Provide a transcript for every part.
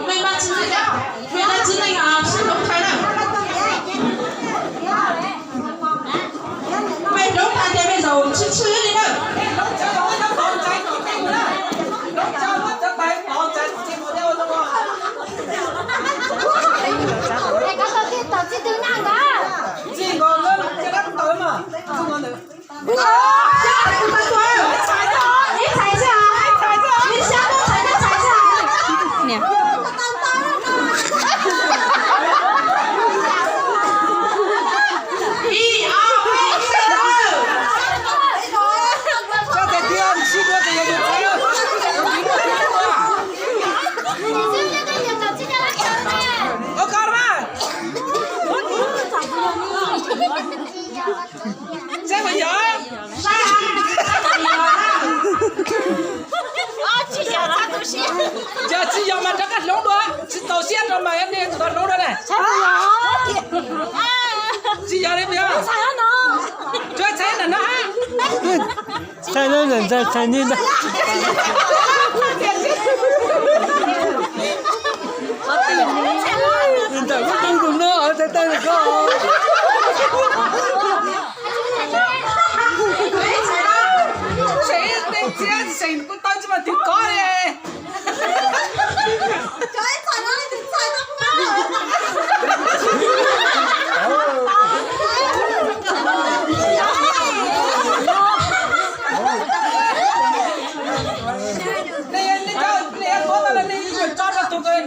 没把吃这个，原来吃那个啊，是龙台的。买龙台的没肉吃的了。giờ chị giờ mà chắc là lỗ đó chị tàu xe rồi mà em đi tàu lỗ đó này chị giờ đi bây giờ chơi xe là nó sai nó人在餐厅的。人在公公呢，儿在带着个。谁那姐谁不当这么挺高嘞？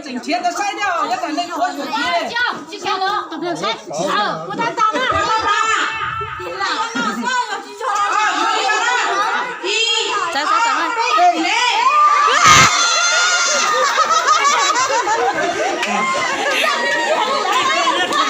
整天都晒掉，要在那里活有劲。几条了？好，不太大了，不太大。走走走嘛。来。